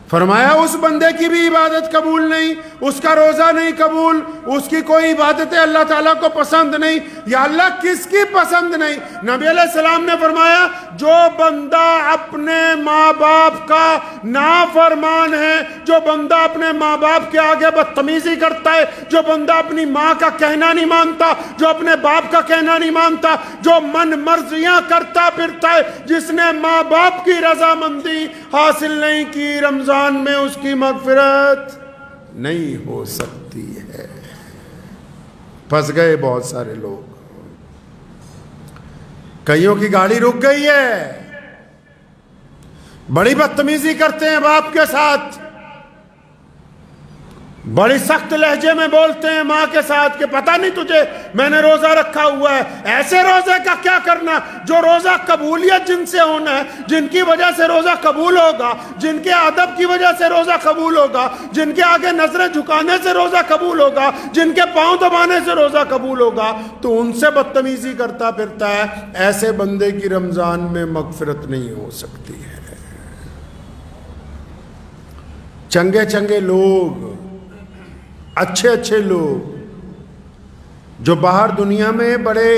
فرمایا اس بندے کی بھی عبادت قبول نہیں، اس کا روزہ نہیں قبول، اس کی کوئی عبادتیں اللہ تعالیٰ کو پسند نہیں۔ یا اللہ کس کی پسند نہیں؟ نبی علیہ السلام نے فرمایا جو بندہ اپنے ماں باپ کا نافرمان ہے، جو بندہ اپنے ماں باپ کے آگے بدتمیزی کرتا ہے، جو بندہ اپنی ماں کا کہنا نہیں مانتا، جو اپنے باپ کا کہنا نہیں مانتا، جو من مرضیاں کرتا پھرتا ہے، جس نے ماں باپ کی رضامندی حاصل نہیں کی، رمضان میں اس کی مغفرت نہیں ہو سکتی ہے۔ پھنس گئے بہت سارے لوگ، کئیوں کی گاڑی رک گئی ہے، بڑی بدتمیزی کرتے ہیں باپ کے ساتھ، بڑی سخت لہجے میں بولتے ہیں ماں کے ساتھ کہ پتہ نہیں تجھے میں نے روزہ رکھا ہوا ہے۔ ایسے روزے کا کیا کرنا جو روزہ قبولیت جن سے ہونا ہے، جن کی وجہ سے روزہ قبول ہوگا، جن کے ادب کی وجہ سے روزہ قبول ہوگا، جن کے آگے نظریں جھکانے سے روزہ قبول ہوگا، جن کے پاؤں دبانے سے روزہ قبول ہوگا، تو ان سے بدتمیزی کرتا پھرتا ہے۔ ایسے بندے کی رمضان میں مغفرت نہیں ہو سکتی ہے۔ چنگے چنگے لوگ، اچھے اچھے لوگ جو باہر دنیا میں بڑے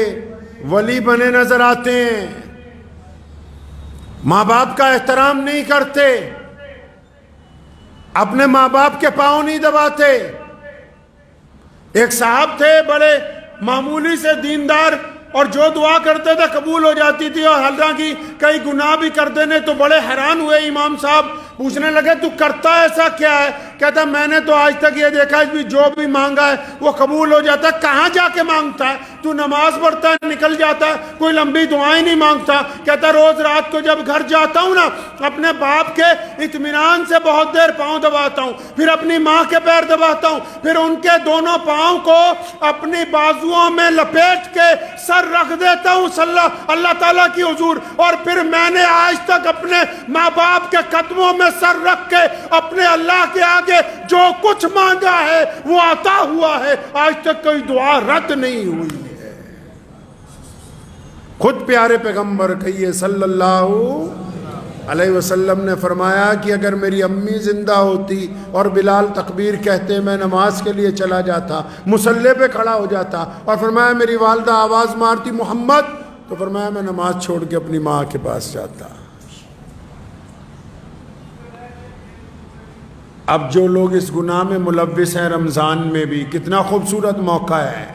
ولی بنے نظر آتے ہیں، ماں باپ کا احترام نہیں کرتے، اپنے ماں باپ کے پاؤں نہیں دباتے۔ ایک صاحب تھے بڑے معمولی سے دیندار، اور جو دعا کرتے تھے قبول ہو جاتی تھی، اور حالانکہ کئی گناہ بھی کرتے نے، تو بڑے حیران ہوئے امام صاحب، پوچھنے لگے تو کرتا ایسا کیا ہے؟ کہتا میں نے تو آج تک یہ دیکھا ہے جو بھی مانگا ہے وہ قبول ہو جاتا ہے۔ کہاں جا کے مانگتا ہے؟ تو نماز پڑھتا ہے نکل جاتا ہے، کوئی لمبی دعائیں نہیں مانگتا۔ کہتا روز رات کو جب گھر جاتا ہوں نا، اپنے باپ کے اطمینان سے بہت دیر پاؤں دباتا ہوں، پھر اپنی ماں کے پیر دباتا ہوں، پھر ان کے دونوں پاؤں کو اپنی بازوؤں میں لپیٹ کے سر رکھ دیتا ہوں اللہ تعالیٰ کی حضور، اور پھر میں نے آج تک اپنے ماں باپ کے قدموں میں سر رکھ کے اپنے اللہ کے آگے جو کچھ مانگا ہے وہ عطا ہوا ہے، آج تک کوئی دعا رد نہیں ہوئی ہے۔ خود پیارے پیغمبر کہیے صلی اللہ علیہ وسلم نے فرمایا کہ اگر میری امی زندہ ہوتی اور بلال تکبیر کہتے میں نماز کے لیے چلا جاتا، مصلی پہ کھڑا ہو جاتا، اور فرمایا میری والدہ آواز مارتی محمد، تو فرمایا میں نماز چھوڑ کے اپنی ماں کے پاس جاتا۔ اب جو لوگ اس گناہ میں ملوث ہیں، رمضان میں بھی کتنا خوبصورت موقع ہے،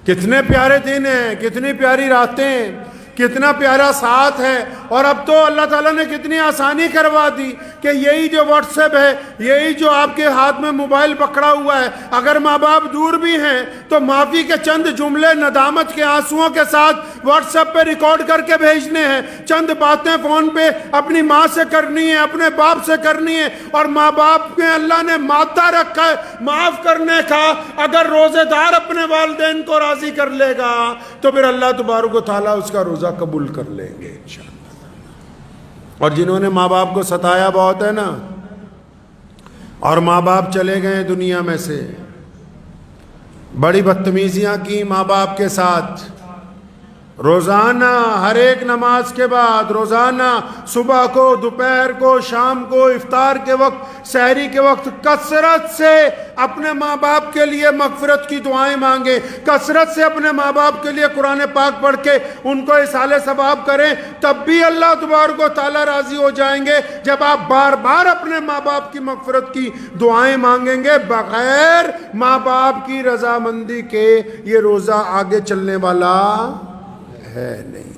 کتنے پیارے دن ہیں، کتنی پیاری راتیں، کتنا پیارا ساتھ ہے، اور اب تو اللہ تعالیٰ نے کتنی آسانی کروا دی کہ یہی جو واٹس ایپ ہے، یہی جو آپ کے ہاتھ میں موبائل پکڑا ہوا ہے، اگر ماں باپ دور بھی ہیں تو معافی کے چند جملے ندامت کے آنسوؤں کے ساتھ واٹس ایپ پہ ریکارڈ کر کے بھیجنے ہیں، چند باتیں فون پہ اپنی ماں سے کرنی ہے، اپنے باپ سے کرنی ہے، اور ماں باپ میں اللہ نے مادہ رکھا ہے معاف کرنے کا۔ اگر روزے دار اپنے والدین کو راضی کر لے گا تو پھر اللہ تبارک و تعالیٰ اس کا روزہ قبول کر لیں گے انشاءاللہ۔ اور جنہوں نے ماں باپ کو ستایا بہت ہے نا، اور ماں باپ چلے گئے دنیا میں سے، بڑی بدتمیزیاں کی ماں باپ کے ساتھ، روزانہ ہر ایک نماز کے بعد، روزانہ صبح کو، دوپہر کو، شام کو، افطار کے وقت، سحری کے وقت کثرت سے اپنے ماں باپ کے لیے مغفرت کی دعائیں مانگیں، کثرت سے اپنے ماں باپ کے لیے قرآن پاک پڑھ کے ان کو اصال ثواب کریں، تب بھی اللہ تبارک و تعالیٰ راضی ہو جائیں گے جب آپ بار بار اپنے ماں باپ کی مغفرت کی دعائیں مانگیں گے۔ بغیر ماں باپ کی رضامندی کے یہ روزہ آگے چلنے والا ہے نہیں۔